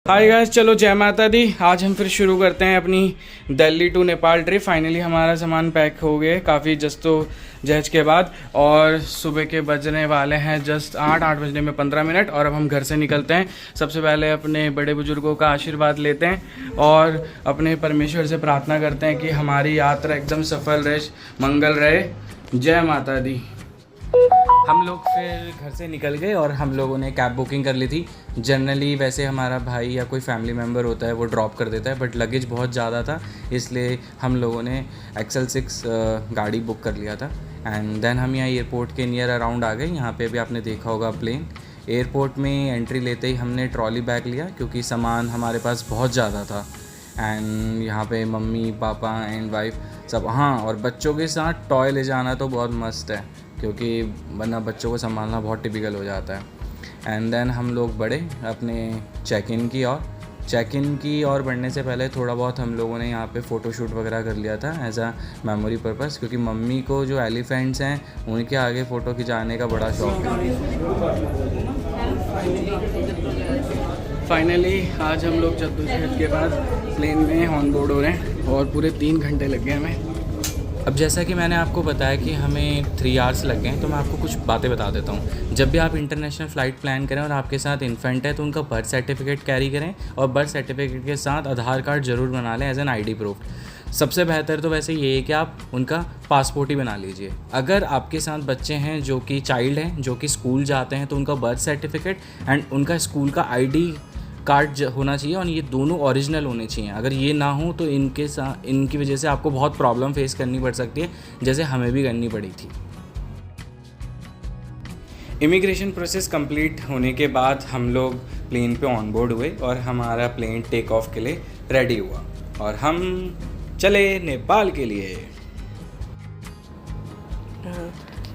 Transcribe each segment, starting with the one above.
Hi guys, चलो जय माता दी। आज हम फिर शुरू करते हैं अपनी Delhi to Nepal trip. Finally हमारा सामान पैक हो गया काफ़ी जहज के बाद, और सुबह के बजने वाले हैं जस्ट 8 बजने में 15 मिनट। और अब हम घर से निकलते हैं। सबसे पहले अपने बड़े बुजुर्गों का आशीर्वाद लेते हैं और अपने परमेश्वर से प्रार्थना करते हैं कि हमारी यात्रा एकदम सफल रहे, मंगल रहे। जय माता दी। हम लोग फिर घर से निकल गए और हम लोगों ने कैब बुकिंग कर ली थी। जनरली वैसे हमारा भाई या कोई फैमिली मेम्बर होता है वो ड्रॉप कर देता है, बट लगेज बहुत ज़्यादा था इसलिए हम लोगों ने XL6 गाड़ी बुक कर लिया था। एंड देन हम यहाँ एयरपोर्ट के नियर अराउंड आ गए। यहाँ पे भी आपने देखा होगा प्लेन। एयरपोर्ट में एंट्री लेते ही हमने ट्रॉली बैग लिया क्योंकि सामान हमारे पास बहुत ज़्यादा था। एंड यहाँ पे मम्मी पापा एंड वाइफ सब, हाँ, और बच्चों के साथ टॉय ले जाना तो बहुत मस्त है क्योंकि वरना बच्चों को संभालना बहुत टिपिकल हो जाता है। एंड देन हम लोग बढ़े अपने चेक इन की और बढ़ने से पहले थोड़ा बहुत हम लोगों ने यहाँ पे फ़ोटो शूट वगैरह कर लिया था एज अ मेमोरी पर्पस, क्योंकि मम्मी को जो एलिफेंट्स हैं उनके आगे फ़ोटो खिंचाने का बड़ा शौक है। फाइनली आज हम लोग जद्दोजहद के बाद प्लेन में ऑन बोर्ड हो रहे हैं और पूरे 3 घंटे लग गए हमें। अब जैसा कि मैंने आपको बताया कि हमें 3 आवर्स लग गए हैं, तो मैं आपको कुछ बातें बता देता हूँ। जब भी आप इंटरनेशनल फ़्लाइट प्लान करें और आपके साथ इन्फेंट है तो उनका बर्थ सर्टिफिकेट कैरी करें, और बर्थ सर्टिफिकेट के साथ आधार कार्ड ज़रूर बना लें एज एन ID प्रूफ। सबसे बेहतर तो वैसे ये है कि आप उनका पासपोर्ट ही बना लीजिए। अगर आपके साथ बच्चे हैं जो कि चाइल्ड हैं, जो कि स्कूल जाते हैं, तो उनका बर्थ सर्टिफिकेट एंड उनका स्कूल का ID कार्ड होना चाहिए, और ये दोनों ओरिजिनल होने चाहिए। अगर ये ना हो तो इनकी वजह से आपको बहुत प्रॉब्लम फेस करनी पड़ सकती है, जैसे हमें भी करनी पड़ी थी। इमिग्रेशन प्रोसेस कंप्लीट होने के बाद हम लोग प्लेन पे ऑन बोर्ड हुए और हमारा प्लेन टेक ऑफ के लिए रेडी हुआ और हम चले नेपाल के लिए।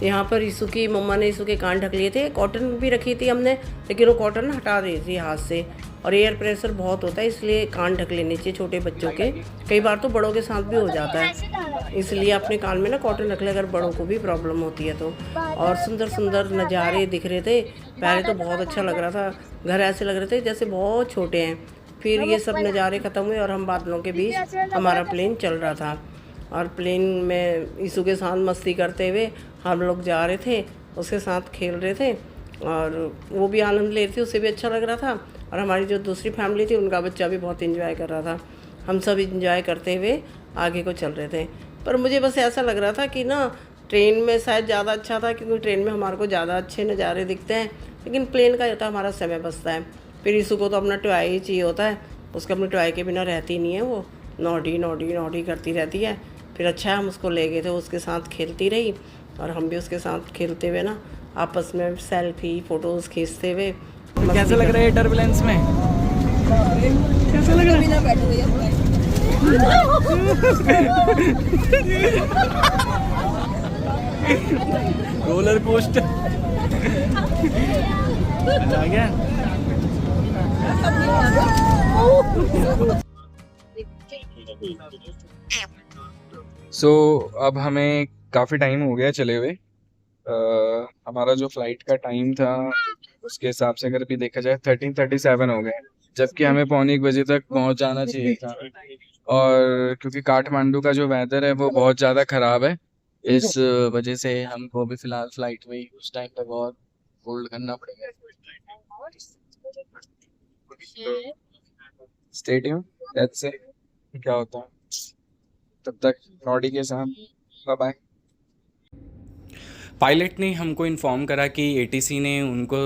यहाँ पर यीशु की मम्मा ने यीशु के कान ढक लिए थे। कॉटन भी रखी थी हमने, लेकिन वो कॉटन हटा रही थी हाथ से, और एयर प्रेशर बहुत होता है इसलिए कान ढक लेने चाहिए छोटे बच्चों के। कई बार तो बड़ों के साथ भी हो जाता है, इसलिए अपने कान में ना कॉटन रख ले अगर बड़ों को भी प्रॉब्लम होती है तो। और सुंदर सुंदर नज़ारे दिख रहे थे। पहले तो बहुत अच्छा लग रहा था, घर ऐसे लग रहे थे जैसे बहुत छोटे हैं। फिर ये सब नज़ारे ख़त्म हुए और हम बादलों के बीच हमारा प्लेन चल रहा था, और प्लेन में यीशु के साथ मस्ती करते हुए हम लोग जा रहे थे, उसके साथ खेल रहे थे और वो भी आनंद ले रही थी, उसे भी अच्छा लग रहा था। और हमारी जो दूसरी फैमिली थी उनका बच्चा भी बहुत एंजॉय कर रहा था। हम सब एंजॉय करते हुए आगे को चल रहे थे। पर मुझे बस ऐसा लग रहा था कि ना ट्रेन में शायद ज़्यादा अच्छा था, क्योंकि ट्रेन में हमारे को ज़्यादा अच्छे नज़ारे दिखते हैं, लेकिन प्लेन का होता है हमारा समय बचता है। फिर यीशु को तो अपना टॉय ही चाहिए होता है, उसका अपने टॉय के बिना रहती नहीं है, वो नॉडी नॉडी नॉडी करती रहती है। फिर अच्छा है हम उसको ले गए थे, उसके साथ खेलती रही और हम भी उसके साथ खेलते हुए ना आपस में सेल्फी फ़ोटोज़ खींचते हुए। कैसा लग रहा है टर्बुलेंस में? कैसा लग रहा है? रोलर कोस्टर आ गया। अब हमें काफ़ी टाइम हो गया चले हुए। हमारा जो फ्लाइट का टाइम था उसके हिसाब से अगर भी देखा जाए 13:37 हो गए, जबकि हमें 1:45 तक पहुंच जाना चाहिए था। और क्योंकि काठमांडू का जो वेदर है वो बहुत ज़्यादा ख़राब है, इस वजह से हमको भी फ़िलहाल फ्लाइट में ही उस टाइम तक और होल्ड करना पड़ेगा। स्टे ट्यून, लेट्स से क्या होता है। तब तक नॉडी के साथ बाय बाय। पायलट ने हमको इन्फॉर्म करा कि ATC ने उनको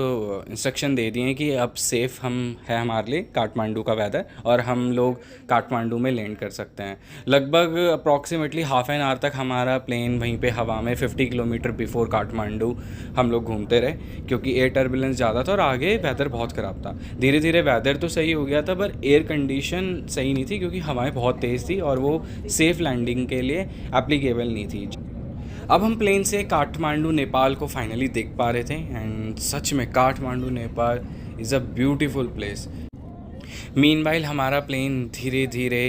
इंस्ट्रक्शन दे दिए हैं कि अब सेफ़ है हमारे लिए काठमांडू का वेदर, और हम लोग काठमांडू में लैंड कर सकते हैं। लगभग अप्रॉक्सीमेटली हाफ एन आवर तक हमारा प्लेन वहीं पे हवा में 50 किलोमीटर बिफोर काठमांडू हम लोग घूमते रहे, क्योंकि एयर टर्बुलेंस ज़्यादा था और आगे वेदर बहुत ख़राब था। धीरे धीरे वेदर तो सही हो गया था, पर एयर कंडीशन सही नहीं थी क्योंकि हवाएँ बहुत तेज़ थी और वो सेफ़ लैंडिंग के लिए एप्लीकेबल नहीं थी। अब हम प्लेन से काठमांडू नेपाल को फाइनली देख पा रहे थे, एंड सच में Kathmandu Nepal is a beautiful place. Meanwhile हमारा प्लेन धीरे धीरे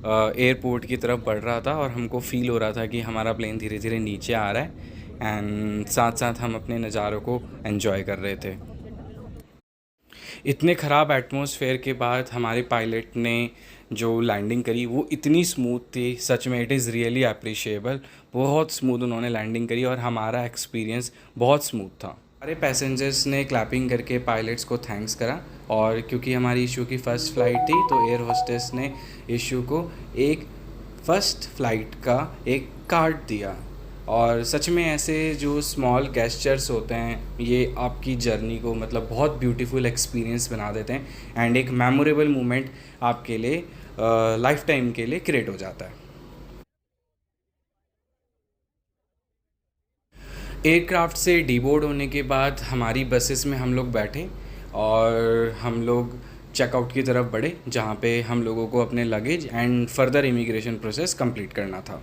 एयरपोर्ट की तरफ बढ़ रहा था और हमको फील हो रहा था कि हमारा प्लेन धीरे धीरे नीचे आ रहा है, एंड साथ साथ हम अपने नज़ारों को एंजॉय कर रहे थे। इतने ख़राब एटमॉस्फेयर के बाद हमारे पायलट ने जो लैंडिंग करी वो इतनी स्मूथ थी, सच में इट इज़ रियली अप्रिशिएबल। बहुत स्मूथ उन्होंने लैंडिंग करी और हमारा एक्सपीरियंस बहुत स्मूथ था। हमारे पैसेंजर्स ने क्लैपिंग करके पायलट्स को थैंक्स करा, और क्योंकि हमारी इशू की फ़र्स्ट फ़्लाइट थी तो एयर होस्टेस ने इशू को एक फ़र्स्ट फ़्लाइट का एक कार्ड दिया। और सच में ऐसे जो स्मॉल गेस्चर्स होते हैं ये आपकी जर्नी को मतलब बहुत ब्यूटीफुल एक्सपीरियंस बना देते हैं एंड एक मेमोरेबल मोमेंट आपके लिए लाइफ टाइम के लिए क्रिएट हो जाता है। एयरक्राफ्ट से डीबोर्ड होने के बाद हमारी बसेस में हम लोग बैठे और हम लोग चेकआउट की तरफ बढ़े, जहाँ पे हम लोगों को अपने luggage and further immigration process complete करना था।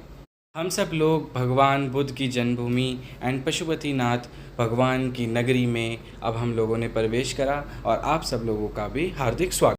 हम सब लोग भगवान बुद्ध की जन्मभूमि एंड पशुपतिनाथ भगवान की नगरी में अब हम लोगों ने प्रवेश करा और आप सब लोगों का भी हार्दिक स्वागत।